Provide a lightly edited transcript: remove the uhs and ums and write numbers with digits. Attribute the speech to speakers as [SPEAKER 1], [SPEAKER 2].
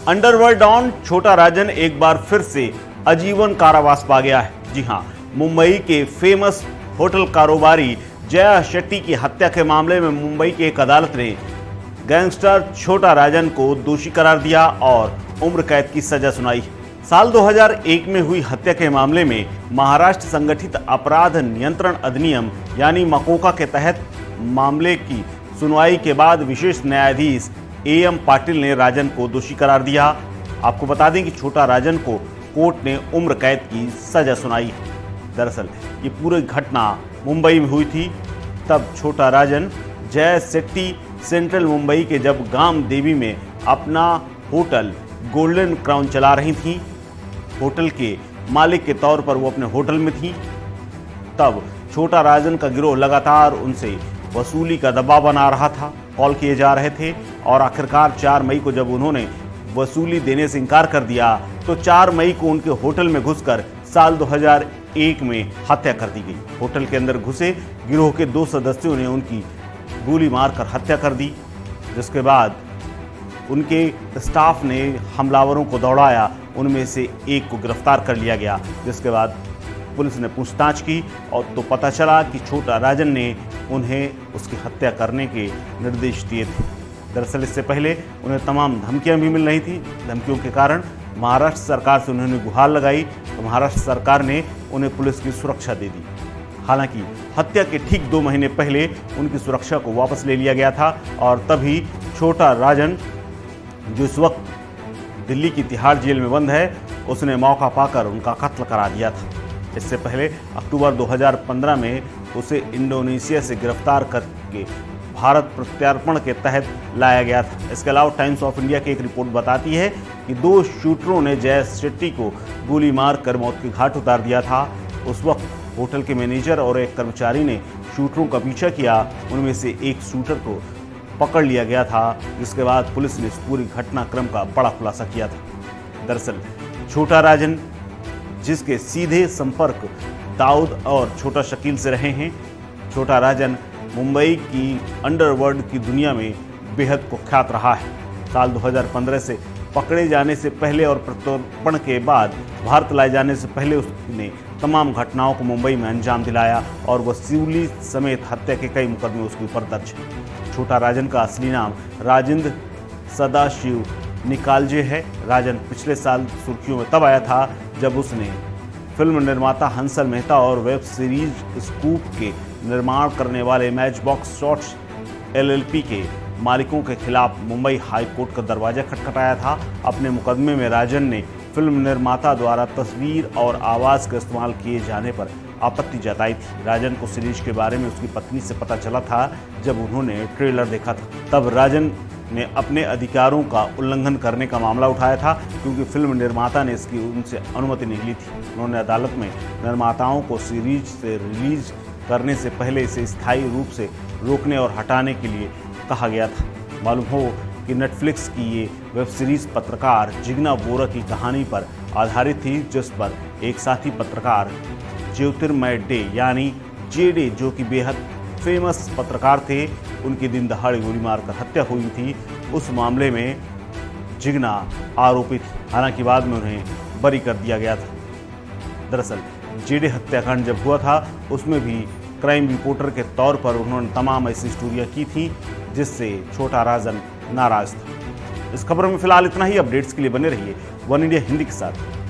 [SPEAKER 1] Underworld don छोटा राजन एक बार फिर से आजीवन कारावास पा गया है। जी हां, मुंबई के फेमस होटल कारोबारी जया शेट्टी की हत्या के मामले में मुंबई की एक अदालत ने गैंगस्टर छोटा राजन को दोषी करार दिया और उम्र कैद की सजा सुनाई। साल 2001 में हुई हत्या के मामले में महाराष्ट्र संगठित अपराध नियंत्रण अधिनियम यानी मकोका के तहत मामले की सुनवाई के बाद विशेष न्यायाधीश एएम पाटिल ने राजन को दोषी करार दिया। आपको बता दें कि छोटा राजन को कोर्ट ने उम्र कैद की सजा सुनाई। दरअसल ये पूरी घटना मुंबई में हुई थी। तब छोटा राजन जय शेट्टी सेंट्रल मुंबई के जब गाम देवी में अपना होटल गोल्डन क्राउन चला रही थी। होटल के मालिक के तौर पर वो अपने होटल में थी। तब छोटा राजन का गिरोह लगातार उनसे वसूली का दबाव बना रहा था, कॉल किए जा रहे थे और आखिरकार 4 मई को जब उन्होंने वसूली देने से इनकार कर दिया तो 4 मई को उनके होटल में घुसकर साल 2001 में हत्या कर दी गई। होटल के अंदर घुसे गिरोह के 2 सदस्यों ने उनकी गोली मारकर हत्या कर दी, जिसके बाद उनके स्टाफ ने हमलावरों को दौड़ाया। उनमें से एक को गिरफ्तार कर लिया गया, जिसके बाद पुलिस ने पूछताछ की और तो पता चला कि छोटा राजन ने उन्हें उसकी हत्या करने के निर्देश दिए थे। दरअसल इससे पहले उन्हें तमाम धमकियां भी मिल रही थी। धमकियों के कारण महाराष्ट्र सरकार से उन्होंने गुहार लगाई तो महाराष्ट्र सरकार ने उन्हें पुलिस की सुरक्षा दे दी। हालांकि हत्या के ठीक 2 महीने पहले उनकी सुरक्षा को वापस ले लिया गया था और तभी छोटा राजन, जो इस वक्त दिल्ली की तिहाड़ जेल में बंद है, उसने मौका पाकर उनका कत्ल करा दिया था। इससे पहले अक्टूबर 2015 में उसे इंडोनेशिया से गिरफ्तार करके भारत प्रत्यार्पण के तहत लाया गया था। इसके अलावा टाइम्स ऑफ इंडिया की एक रिपोर्ट बताती है कि 2 शूटरों ने जय शेट्टी को गोली मारकर मौत के घाट उतार दिया था। उस वक्त होटल के मैनेजर और एक कर्मचारी ने शूटरों का पीछा किया। उनमें से एक शूटर को पकड़ लिया गया था, जिसके बाद पुलिस ने इस पूरी घटनाक्रम का बड़ा खुलासा किया था। दरअसल छोटा राजन, जिसके सीधे संपर्क दाऊद और छोटा शकील से रहे हैं, छोटा राजन मुंबई की अंडरवर्ल्ड की दुनिया में बेहद कुख्यात रहा है। साल 2015 से पकड़े जाने से पहले और प्रत्यर्पण के बाद भारत लाए जाने से पहले उसने तमाम घटनाओं को मुंबई में अंजाम दिलाया और वसूली समेत हत्या के कई मुकदमे उसके ऊपर दर्ज हैं। छोटा राजन का असली नाम राजेंद्र सदाशिव निकालजे है। राजन पिछले साल सुर्खियों में तब आया था जब उसने फिल्म निर्माता हंसल मेहता और वेब सीरीज स्कूप के निर्माण करने वाले मैच बॉक्स शॉट्स एलएलपी के मालिकों के खिलाफ मुंबई हाई कोर्ट का दरवाजा खटखटाया था। अपने मुकदमे में राजन ने फिल्म निर्माता द्वारा तस्वीर और आवाज़ का इस्तेमाल किए जाने पर आपत्ति जताई थी। राजन को सीरीज के बारे में उसकी पत्नी से पता चला था जब उन्होंने ट्रेलर देखा था। तब राजन ने अपने अधिकारों का उल्लंघन करने का मामला उठाया था, क्योंकि फिल्म निर्माता ने इसकी उनसे अनुमति नहीं ली थी। उन्होंने अदालत में निर्माताओं को सीरीज से रिलीज करने से पहले इसे स्थायी रूप से रोकने और हटाने के लिए कहा गया था। मालूम हो कि नेटफ्लिक्स की ये वेब सीरीज पत्रकार जिग्ना बोरा की कहानी पर आधारित थी, जिस पर एक साथी पत्रकार ज्योतिर्मय डे यानी जेडे, जो कि बेहद फेमस पत्रकार थे, उनकी दिन दहाड़े गोली मारकर हत्या हुई थी। उस मामले में जिग्ना आरोपी थी, हालांकि बाद में उन्हें बरी कर दिया गया था। दरअसल जेडे हत्याकांड जब हुआ था उसमें भी क्राइम रिपोर्टर के तौर पर उन्होंने तमाम ऐसी स्टोरियां की थी जिससे छोटा राजन नाराज था। इस खबर में फिलहाल इतना ही। अपडेट्स के लिए बने रहिए वन इंडिया हिंदी के साथ।